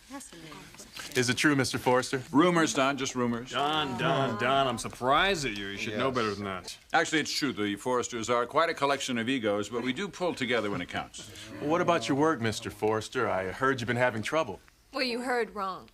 Fascinating. Is it true, Mr. Forrester? Rumors, Don, just rumors. Don, I'm surprised at you. You should know better than that. Actually, it's true. The Forresters are quite a collection of egos, but we do pull together when it counts. Well, what about your work, Mr. Forrester? I heard you've been having trouble. Well, you heard wrong.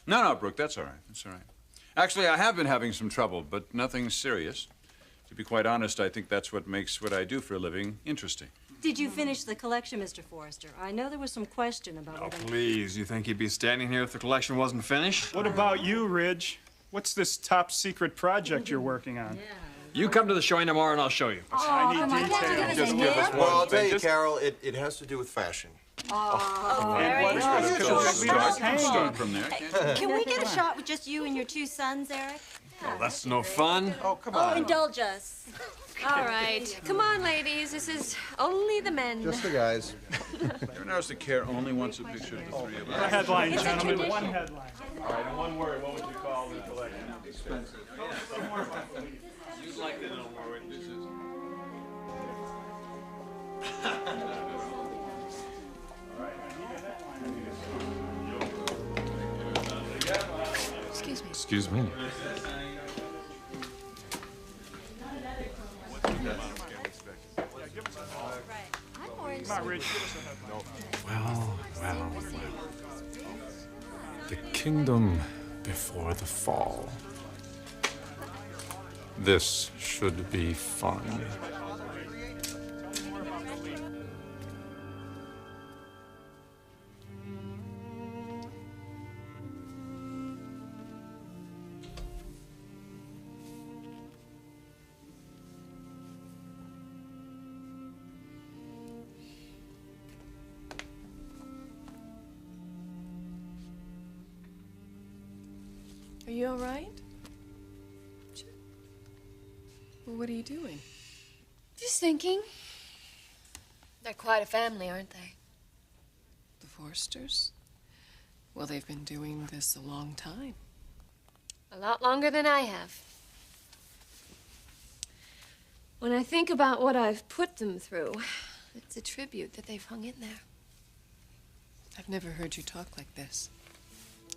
No, Brooke, that's all right. That's all right. Actually, I have been having some trouble, but nothing serious. To be quite honest, I think that's what makes what I do for a living interesting. Did you finish the collection, Mr. Forrester? I know there was some question about Oh, whether... please. You think he'd be standing here if the collection wasn't finished? What about you, Ridge? What's this top secret project you're working on? You come to the showing tomorrow and I'll show you. I need details. Just give us one Well, I'll tell thing. you, Carol, it has to do with fashion. Very Let's nice. start from there. Can we get a shot with just you and your two sons, Eric? Well, that's no fun. Oh, come Oh, on. indulge us. All right. Come on, ladies. This is only the men. Just the guys. You ever notice that Care only wants a picture of the three of A us? headline, It's a gentlemen. tradition. One headline. All right, in one word, what would you call the collection? You'd like to know more what this is. Excuse me. Excuse me. I'm more Come on, Ridge, give us a headline. Well. The kingdom before the fall. This should be fun. Are you all right? Sure. Well, what are you doing? Just thinking. They're quite a family, aren't they? The Forresters? Well, they've been doing this a long time. A lot longer than I have. When I think about what I've put them through, it's a tribute that they've hung in there. I've never heard you talk like this.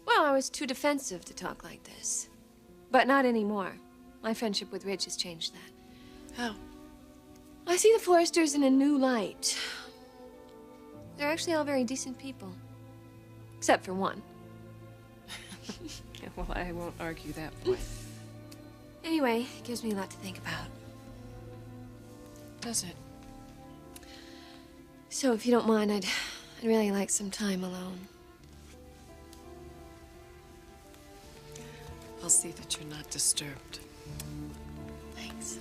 Well, I was too defensive to talk like this. But not anymore. My friendship with Ridge has changed that. How? I see the Forresters in a new light. They're actually all very decent people. Except for one. Yeah, well, I won't argue that point. Anyway, it gives me a lot to think about. Does it? So if you don't mind, I'd really like some time alone. I'll see that you're not disturbed. Thanks.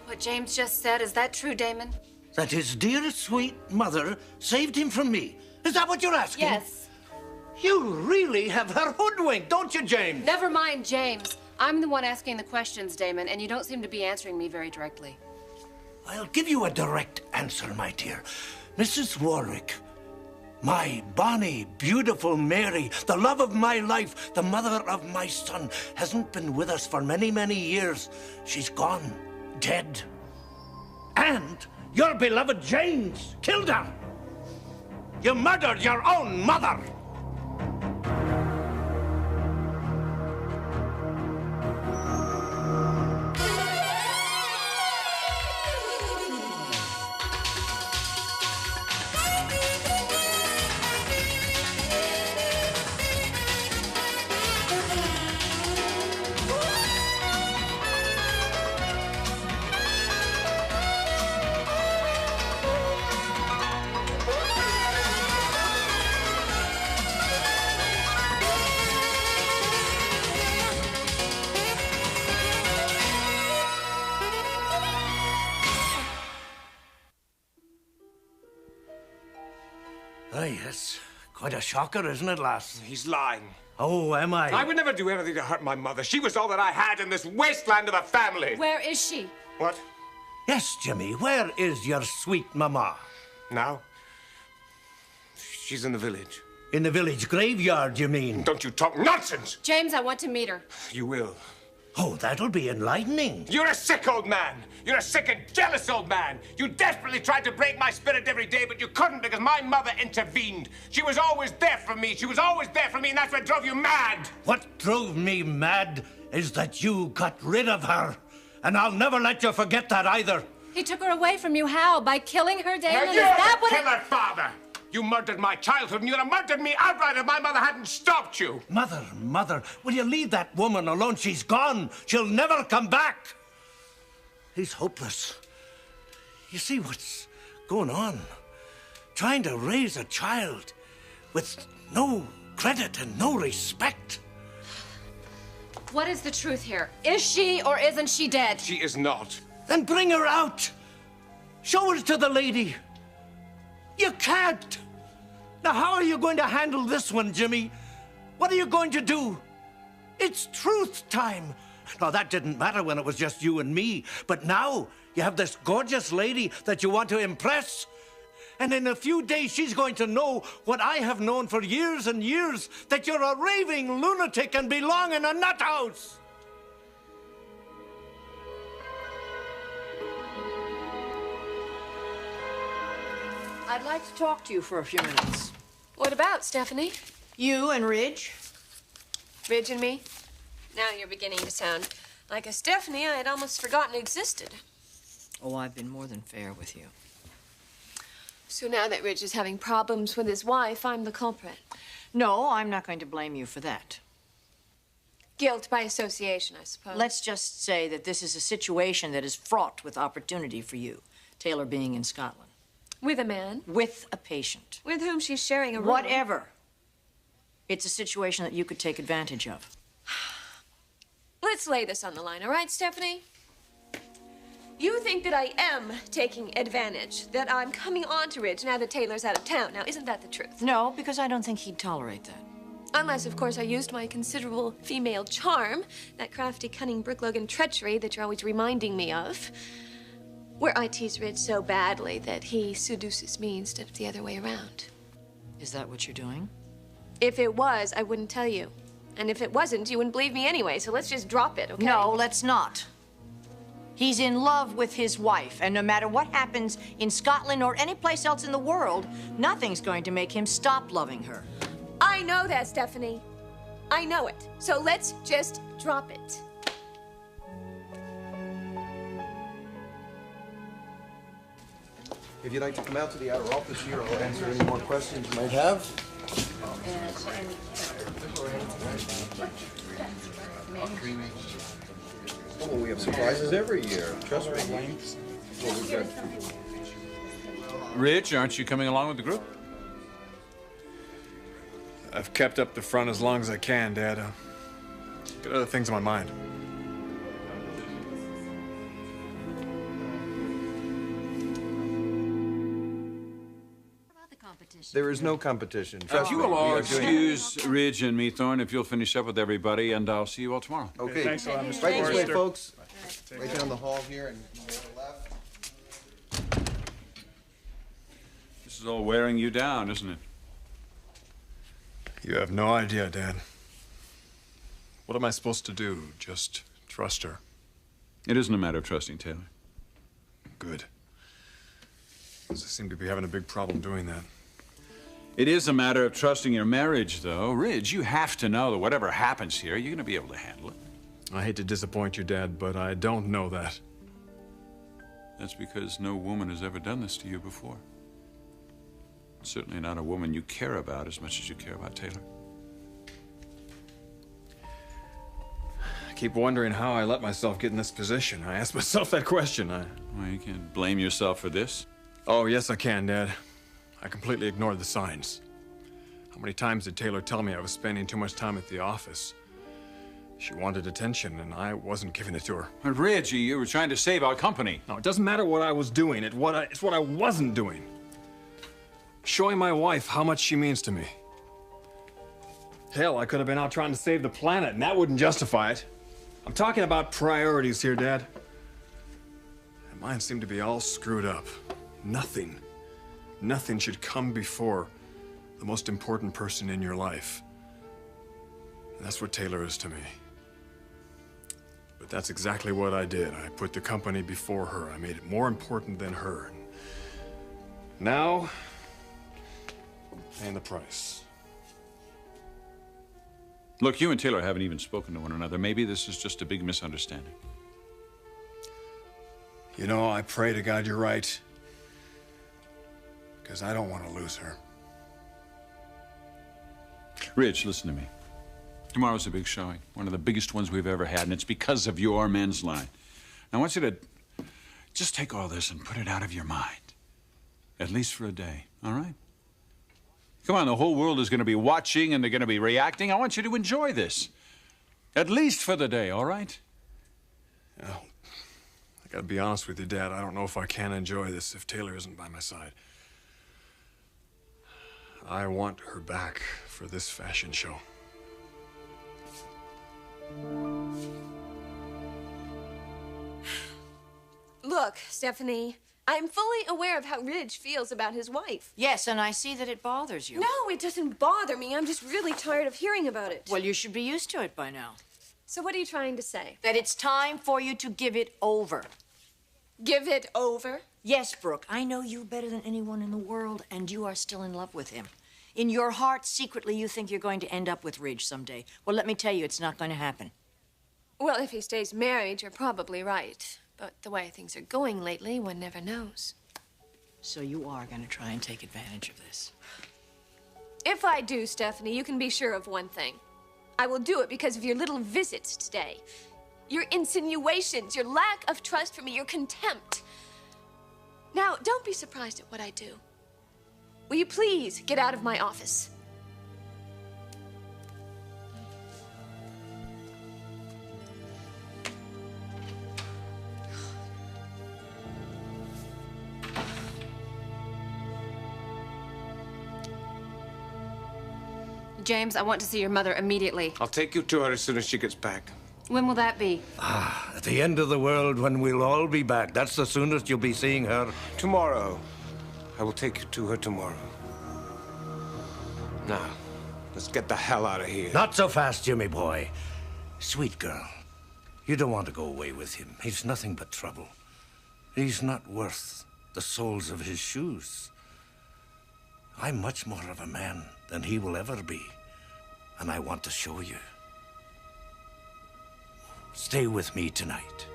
What James just said, is that true, Damon? That his dear, sweet mother saved him from me. Is that what you're asking? Yes. You really have her hoodwinked, don't you, James? Never mind, James. I'm the one asking the questions, Damon, and you don't seem to be answering me very directly. I'll give you a direct answer, my dear. Mrs. Warwick, my bonny, beautiful Mary, the love of my life, the mother of my son, hasn't been with us for many, many years. She's gone, dead. And your beloved James killed her. You murdered your own mother. Oh, yes. Quite a shocker, isn't it, lass? He's lying. Oh, am I? I would never do anything to hurt my mother. She was all that I had in this wasteland of a family. Where is she? What? Yes, Jimmy, where is your sweet mama? Now, she's in the village. In the village graveyard, you mean? Don't you talk nonsense! James, I want to meet her. You will. Oh, that'll be enlightening. You're a sick old man. You're a sick and jealous old man. You desperately tried to break my spirit every day, but you couldn't because my mother intervened. She was always there for me. She was always there for me, and that's what drove you mad. What drove me mad is that you got rid of her. And I'll never let you forget that either. He took her away from you. How? By killing her, Damon? Now Is you're that the what killer, father. You murdered my childhood, and you'd have murdered me outright if my mother hadn't stopped you. Mother, will you leave that woman alone? She's gone. She'll never come back. He's hopeless. You see what's going on? Trying to raise a child with no credit and no respect. What is the truth here? Is she or isn't she dead? She is not. Then bring her out. Show her to the lady. You can't. Now, how are you going to handle this one, Jimmy? What are you going to do? It's truth time. Now, that didn't matter when it was just you and me, but now you have this gorgeous lady that you want to impress. And in a few days, she's going to know what I have known for years and years, that you're a raving lunatic and belong in a nut house. I'd like to talk to you for a few minutes. What about, Stephanie? You and Ridge. Ridge and me? Now you're beginning to sound like a Stephanie I had almost forgotten existed. Oh, I've been more than fair with you. So now that Ridge is having problems with his wife, I'm the culprit. No, I'm not going to blame you for that. Guilt by association, I suppose. Let's just say that this is a situation that is fraught with opportunity for you, Taylor being in Scotland. With a man? With a patient. With whom she's sharing a room. Whatever. It's a situation that you could take advantage of. Let's lay this on the line, all right, Stephanie? You think that I am taking advantage, that I'm coming on to Ridge now that Taylor's out of town. Now, isn't that the truth? No, because I don't think he'd tolerate that. Unless, of course, I used my considerable female charm, that crafty, cunning Brooke Logan treachery that you're always reminding me of, where I tease Ridge so badly that he seduces me instead of the other way around. Is that what you're doing? If it was, I wouldn't tell you. And if it wasn't, you wouldn't believe me anyway, so let's just drop it, okay? No, let's not. He's in love with his wife, and no matter what happens in Scotland or any place else in the world, nothing's going to make him stop loving her. I know that, Stephanie. I know it. So let's just drop it. If you'd like to come out to the outer office here, I'll answer any more questions you might have. Oh, well, we have surprises every year. Trust me. Well, we've got... Ridge, aren't you coming along with the group? I've kept up the front as long as I can, Dad. Got other things on my mind. There is no competition. Trust You me, will all we are doing- excuse Ridge and me, Thorne, if you'll finish up with everybody, and I'll see you all tomorrow. Okay. Thanks a lot, Mr. Right this way, Forrester. folks. Right down the hall here and to the left. This is all wearing you down, isn't it? You have no idea, Dad. What am I supposed to do? Just trust her? It isn't a matter of trusting Taylor. Good. 'Cause I seem to be having a big problem doing that. It is a matter of trusting your marriage, though. Ridge, you have to know that whatever happens here, you're going to be able to handle it. I hate to disappoint you, Dad, but I don't know that. That's because no woman has ever done this to you before. Certainly not a woman you care about as much as you care about Taylor. I keep wondering how I let myself get in this position. I ask myself that question. Well, you can't blame yourself for this. Oh, yes, I can, Dad. I completely ignored the signs. How many times did Taylor tell me I was spending too much time at the office? She wanted attention, and I wasn't giving it to her. But Ridge, you were trying to save our company. No, it doesn't matter what I was doing. It's what I wasn't doing. Showing my wife how much she means to me. Hell, I could have been out trying to save the planet, and that wouldn't justify it. I'm talking about priorities here, Dad. And mine seem to be all screwed up. Nothing nothing should come before the most important person in your life. And that's what Taylor is to me. But that's exactly what I did. I put the company before her. I made it more important than her. And now, I'm paying the price. Look, you and Taylor haven't even spoken to one another. Maybe this is just a big misunderstanding. You know, I pray to God you're right. Because I don't want to lose her. Rich, listen to me. Tomorrow's a big showing. One of the biggest ones we've ever had, and it's because of your men's line. Now, I want you to just take all this and put it out of your mind. At least for a day, all right? Come on, the whole world is going to be watching and they're going to be reacting. I want you to enjoy this. At least for the day, all right? Yeah. I gotta be honest with you, Dad. I don't know if I can enjoy this if Taylor isn't by my side. I want her back for this fashion show. Look, Stephanie, I'm fully aware of how Ridge feels about his wife. Yes, and I see that it bothers you. No, it doesn't bother me. I'm just really tired of hearing about it. Well, you should be used to it by now. So what are you trying to say? That it's time for you to give it over. Give it over? Yes, Brooke, I know you better than anyone in the world, and you are still in love with him. In your heart, secretly, you think you're going to end up with Ridge someday. Well, let me tell you, it's not going to happen. Well, if he stays married, you're probably right. But the way things are going lately, one never knows. So you are going to try and take advantage of this? If I do, Stephanie, you can be sure of one thing. I will do it because of your little visits today. Your insinuations, your lack of trust for me, your contempt. Now, don't be surprised at what I do. Will you please get out of my office? James, I want to see your mother immediately. I'll take you to her as soon as she gets back. When will that be? At the end of the world, when we'll all be back. That's the soonest you'll be seeing her. Tomorrow. I will take you to her tomorrow. Now, let's get the hell out of here. Not so fast, Jimmy boy. Sweet girl, you don't want to go away with him. He's nothing but trouble. He's not worth the soles of his shoes. I'm much more of a man than he will ever be. And I want to show you. Stay with me tonight.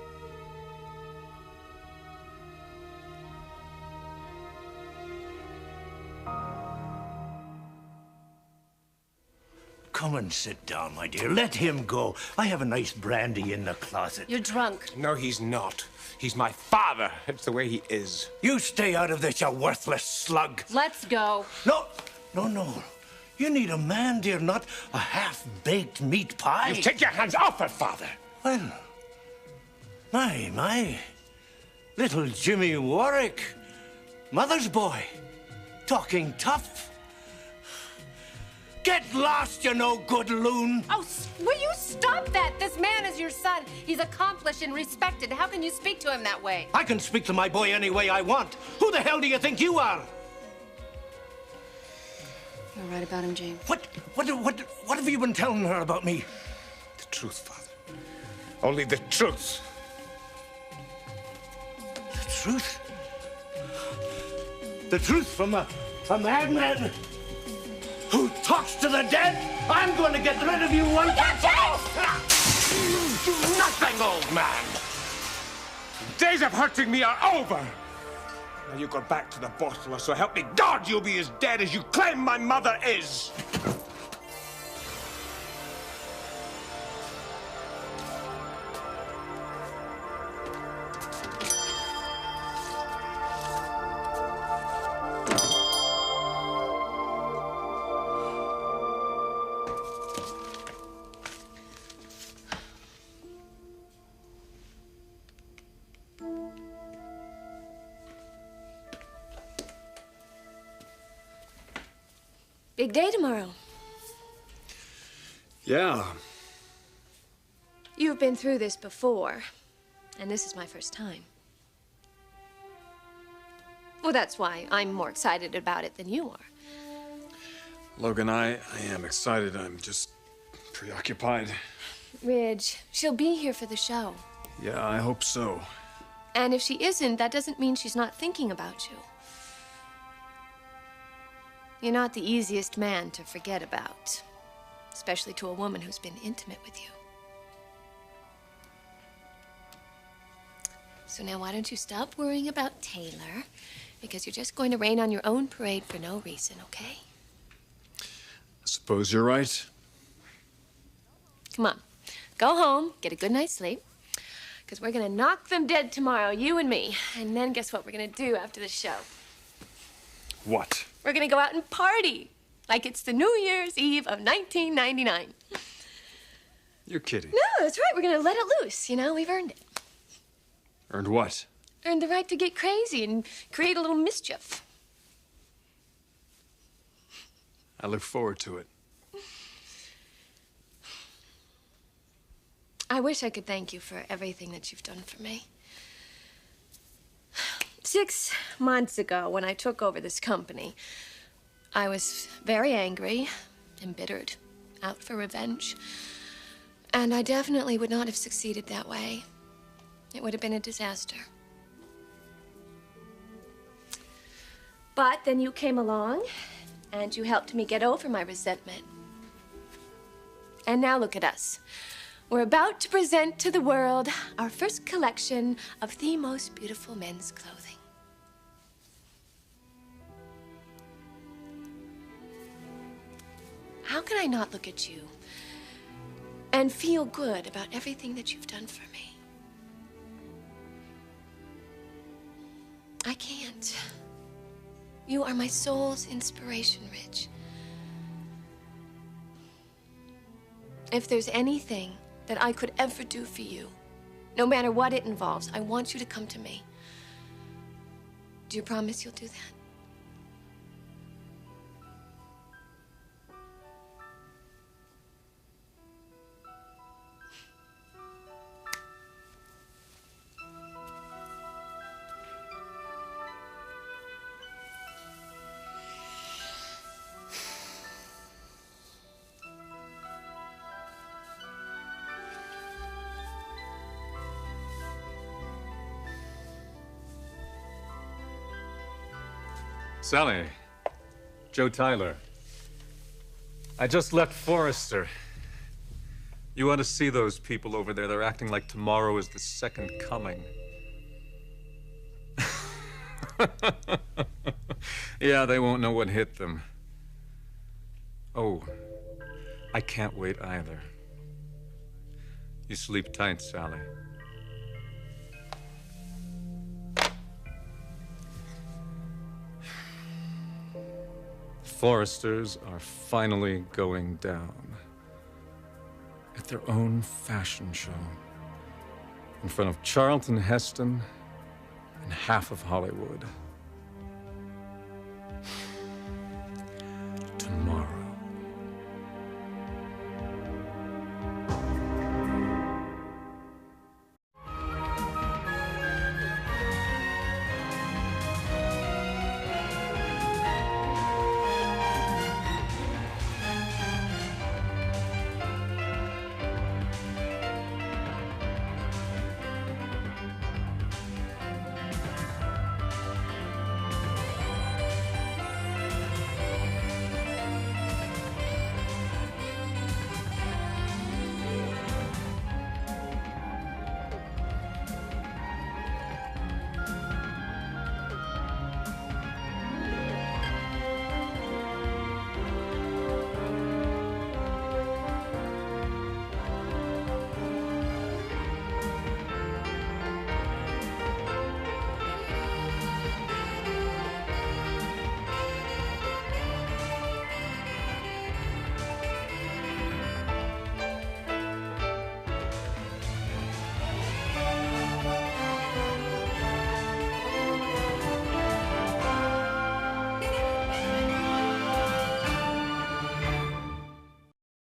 Come and sit down, my dear. Let him go. I have a nice brandy in the closet. You're drunk. No, he's not. He's my father. It's the way he is. You stay out of this, you worthless slug. Let's go. No. You need a man, dear, not a half-baked meat pie. You take your hands off her, father. Well, my little Jimmy Warwick, mother's boy, talking tough. Get lost, you no-good loon. Oh, will you stop that? This man is your son. He's accomplished and respected. How can you speak to him that way? I can speak to my boy any way I want. Who the hell do you think you are? You're right about him, James. What have you been telling her about me? The truth, father. Only the truth. The truth? The truth from a madman who talks to the dead? I'm going to get rid of you once and for all. Nothing, old man. The days of hurting me are over. Now you go back to the bottle, or so help me God, you'll be as dead as you claim my mother is. Big day tomorrow. Yeah. You've been through this before, and this is my first time. Well, that's why I'm more excited about it than you are. Logan, I am excited. I'm just preoccupied. Ridge, she'll be here for the show. Yeah, I hope so. And if she isn't, that doesn't mean she's not thinking about you. You're not the easiest man to forget about, especially to a woman who's been intimate with you. So now why don't you stop worrying about Taylor, because you're just going to rain on your own parade for no reason, okay? I suppose you're right. Come on, go home, get a good night's sleep, because we're gonna knock them dead tomorrow, you and me. And then guess what we're gonna do after the show? What? We're gonna go out and party, like it's the New Year's Eve of 1999. You're kidding. No, that's right, we're gonna let it loose, you know, we've earned it. Earned what? Earned the right to get crazy and create a little mischief. I look forward to it. I wish I could thank you for everything that you've done for me. 6 months ago, when I took over this company, I was very angry, embittered, out for revenge. And I definitely would not have succeeded that way. It would have been a disaster. But then you came along, and you helped me get over my resentment. And now look at us. We're about to present to the world our first collection of the most beautiful men's clothing. How can I not look at you and feel good about everything that you've done for me? I can't. You are my soul's inspiration, Rich. If there's anything that I could ever do for you, no matter what it involves, I want you to come to me. Do you promise you'll do that? Sally, Joe Tyler. I just left Forrester. You ought to see those people over there. They're acting like tomorrow is the second coming. Yeah, they won't know what hit them. Oh, I can't wait either. You sleep tight, Sally. Forresters are finally going down at their own fashion show in front of Charlton Heston and half of Hollywood.